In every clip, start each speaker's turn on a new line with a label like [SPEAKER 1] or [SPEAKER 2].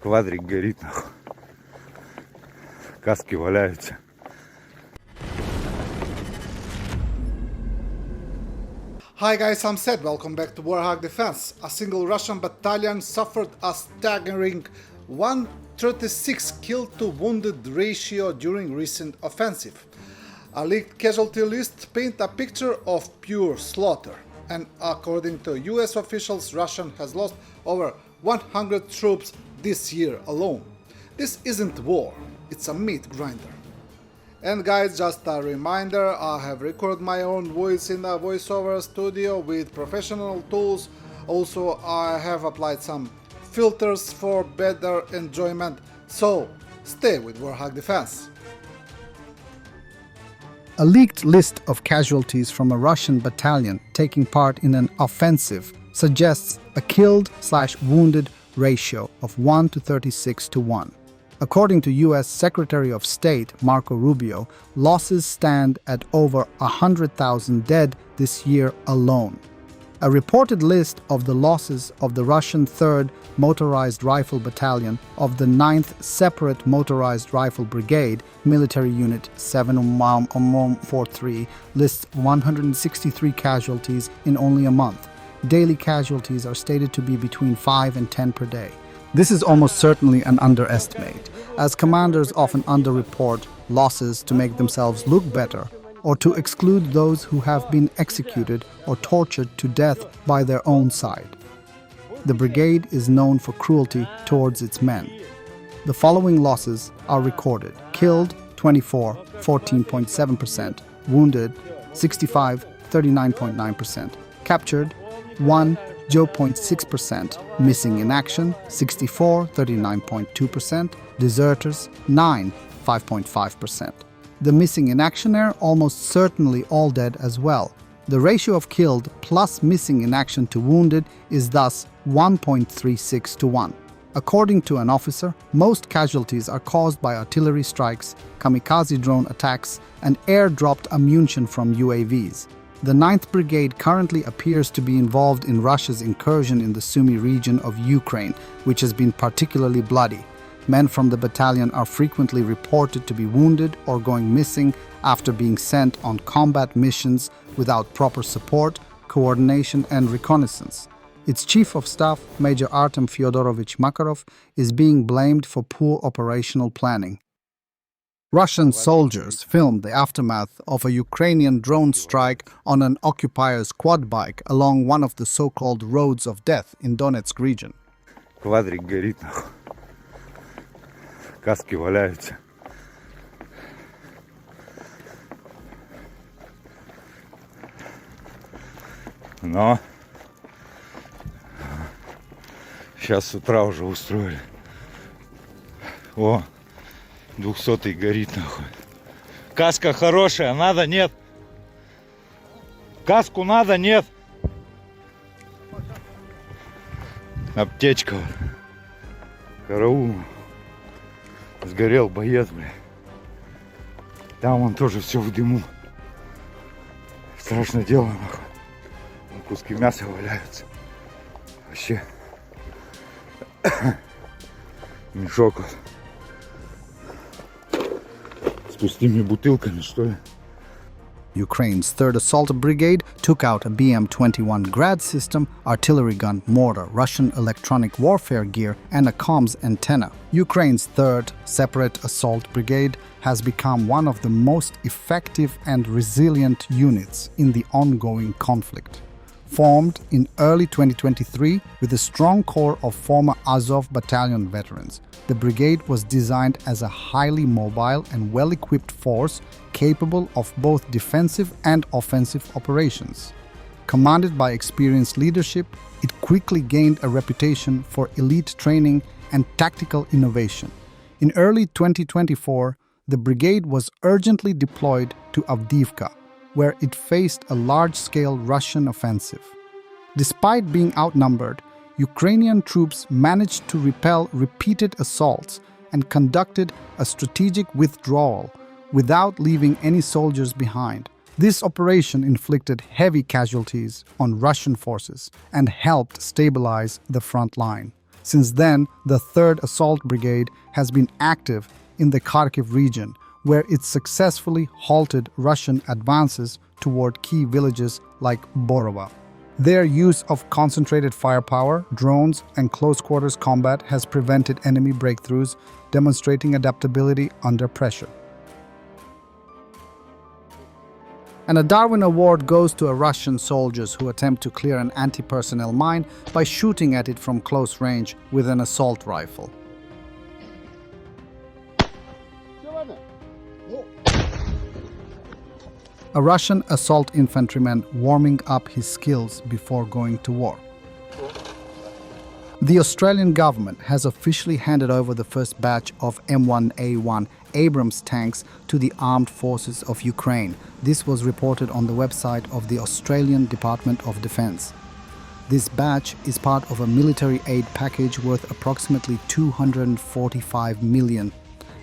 [SPEAKER 1] Квадрик горит, нахуй. Каски валяются.
[SPEAKER 2] Hi guys, I'm Seth. Welcome back to Warthog Defense. A single Russian battalion suffered a staggering 136 killed to wounded ratio during recent offensive. A leaked casualty list paints a picture of pure slaughter, and according to US officials, Russia has lost over 100 troops this year alone. This isn't war, it's a meat grinder. And guys, just a reminder, I have recorded my own voice in a voiceover studio with professional tools. Also, I have applied some filters for better enjoyment, so stay with Warthog Defense.
[SPEAKER 3] A leaked list of casualties from a Russian battalion taking part in an offensive suggests a killed/wounded ratio of 1 to 36 to 1. According to US Secretary of State Marco Rubio, losses stand at over 100,000 dead this year alone. A reported list of the losses of the Russian 3rd Motorized Rifle Battalion of the 9th Separate Motorized Rifle Brigade, Military Unit 743, lists 163 casualties in only a month. Daily casualties are stated to be between 5 and 10 per day. This is almost certainly an underestimate, as commanders often underreport losses to make themselves look better or to exclude those who have been executed or tortured to death by their own side. The brigade is known for cruelty towards its men. The following losses are recorded: killed 24, 14.7%, wounded 65, 39.9%, captured 1, 0.6%, missing in action 64, 39.2%, deserters 9, 5.5%. The missing in action are almost certainly all dead as well. The ratio of killed plus missing in action to wounded is thus 1.36 to 1. According to an officer, most casualties are caused by artillery strikes, kamikaze drone attacks, and air-dropped ammunition from UAVs. The 9th Brigade currently appears to be involved in Russia's incursion in the Sumy region of Ukraine, which has been particularly bloody. Men from the battalion are frequently reported to be wounded or going missing after being sent on combat missions without proper support, coordination, and reconnaissance. Its Chief of Staff, Major Artem Fyodorovich Makarov, is being blamed for poor operational planning. Russian soldiers filmed the aftermath of a Ukrainian drone strike on an occupier's quad bike along one of the so-called roads of death in Donetsk region.
[SPEAKER 1] Квадрик горит, нахуй. Каски валяются. Но сейчас с утра уже устроили. О, 200-й горит, нахуй. Каска хорошая, надо, нет? Каску надо, нет? Аптечка. Караул. Сгорел боец, бля. Там он тоже все в дыму. Страшное дело, нахуй. Куски мяса валяются. Вообще. Мешок вот. С пустыми бутылками, что ли.
[SPEAKER 3] Ukraine's 3rd Assault Brigade took out a BM-21 Grad system, artillery gun, mortar, Russian electronic warfare gear, and a comms antenna. Ukraine's 3rd Separate Assault Brigade has become one of the most effective and resilient units in the ongoing conflict. Formed in early 2023 with a strong core of former Azov battalion veterans, the brigade was designed as a highly mobile and well-equipped force capable of both defensive and offensive operations. Commanded by experienced leadership, it quickly gained a reputation for elite training and tactical innovation. In early 2024, the brigade was urgently deployed to Avdiivka, where it faced a large-scale Russian offensive. Despite being outnumbered, Ukrainian troops managed to repel repeated assaults and conducted a strategic withdrawal without leaving any soldiers behind. This operation inflicted heavy casualties on Russian forces and helped stabilize the front line. Since then, the 3rd Assault Brigade has been active in the Kharkiv region, where it successfully halted Russian advances toward key villages like Borova. Their use of concentrated firepower, drones, and close-quarters combat has prevented enemy breakthroughs, demonstrating adaptability under pressure. And a Darwin Award goes to Russian soldiers who attempt to clear an anti-personnel mine by shooting at it from close range with an assault rifle. A Russian assault infantryman warming up his skills before going to war. The Australian government has officially handed over the first batch of M1A1 Abrams tanks to the armed forces of Ukraine. This was reported on the website of the Australian Department of Defense. This batch is part of a military aid package worth approximately $245 million.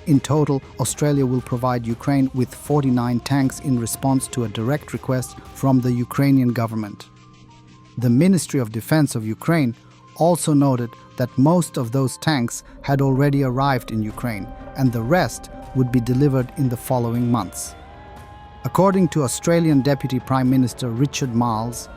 [SPEAKER 3] In total, Australia will provide Ukraine with 49 tanks in response to a direct request from the Ukrainian government. The Ministry of Defense of Ukraine also noted that most of those tanks had already arrived in Ukraine, and the rest would be delivered in the following months. According to Australian Deputy Prime Minister Richard Marles,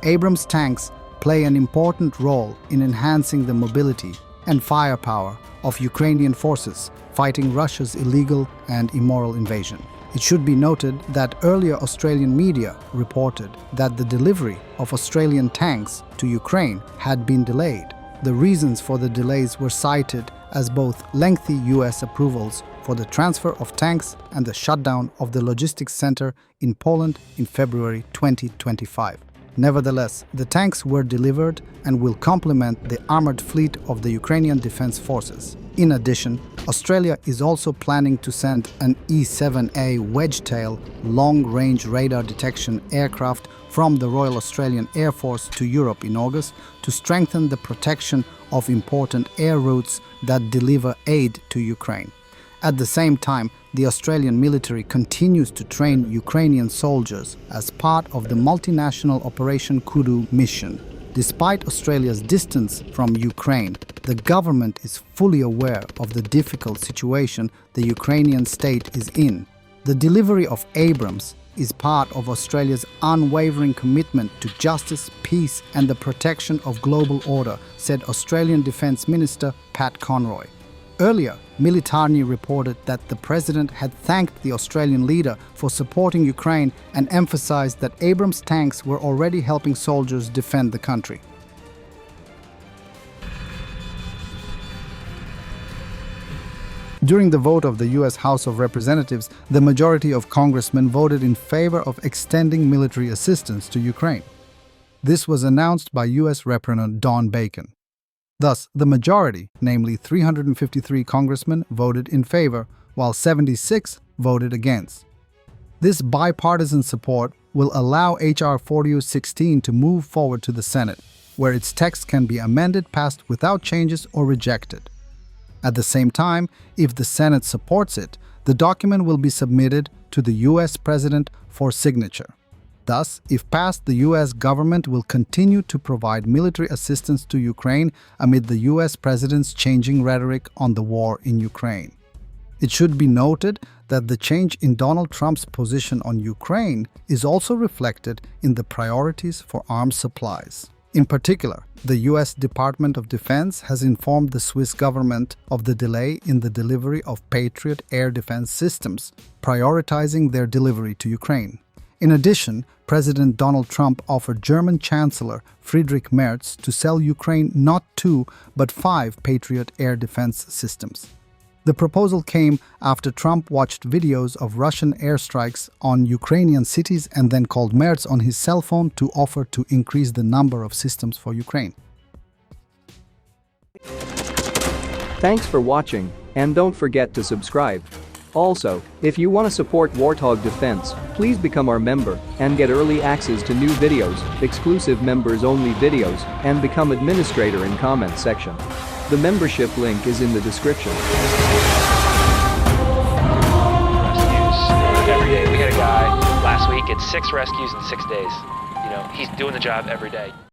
[SPEAKER 3] Abrams tanks play an important role in enhancing the mobility and firepower of Ukrainian forces fighting Russia's illegal and immoral invasion. It should be noted that earlier Australian media reported that the delivery of Australian tanks to Ukraine had been delayed. The reasons for the delays were cited as both lengthy US approvals for the transfer of tanks and the shutdown of the logistics center in Poland in February 2025. Nevertheless, the tanks were delivered and will complement the armored fleet of the Ukrainian Defense Forces. In addition, Australia is also planning to send an E-7A Wedgetail long-range radar detection aircraft from the Royal Australian Air Force to Europe in August to strengthen the protection of important air routes that deliver aid to Ukraine. At the same time, the Australian military continues to train Ukrainian soldiers as part of the multinational Operation Kudu mission. Despite Australia's distance from Ukraine, the government is fully aware of the difficult situation the Ukrainian state is in. The delivery of Abrams is part of Australia's unwavering commitment to justice, peace and the protection of global order, said Australian Defence Minister Pat Conroy. Earlier, Militarny reported that the president had thanked the Australian leader for supporting Ukraine and emphasized that Abrams tanks were already helping soldiers defend the country. During the vote of the U.S. House of Representatives, the majority of congressmen voted in favor of extending military assistance to Ukraine. This was announced by U.S. Representative Don Bacon. Thus, the majority, namely 353 congressmen, voted in favor, while 76 voted against. This bipartisan support will allow H.R. 4016 to move forward to the Senate, where its text can be amended, passed without changes, or rejected. At the same time, if the Senate supports it, the document will be submitted to the U.S. President for signature. Thus, if passed, the U.S. government will continue to provide military assistance to Ukraine amid the U.S. President's changing rhetoric on the war in Ukraine. It should be noted that the change in Donald Trump's position on Ukraine is also reflected in the priorities for arms supplies. In particular, the U.S. Department of Defense has informed the Swiss government of the delay in the delivery of Patriot air defense systems, prioritizing their delivery to Ukraine. In addition, President Donald Trump offered German Chancellor Friedrich Merz to sell Ukraine not 2 but 5 Patriot air defense systems. The proposal came after Trump watched videos of Russian airstrikes on Ukrainian cities and then called Merz on his cell phone to offer to increase the number of systems for Ukraine.
[SPEAKER 4] Thanks for watching, and don't forget to subscribe. Also, if you want to support Warthog Defense, please become our member and get early access to new videos, exclusive members-only videos, and become administrator in comment section. The membership link is in the description.
[SPEAKER 5] Rescues every day. We had a guy last week at 6 rescues in 6 days. You know, he's doing the job every day.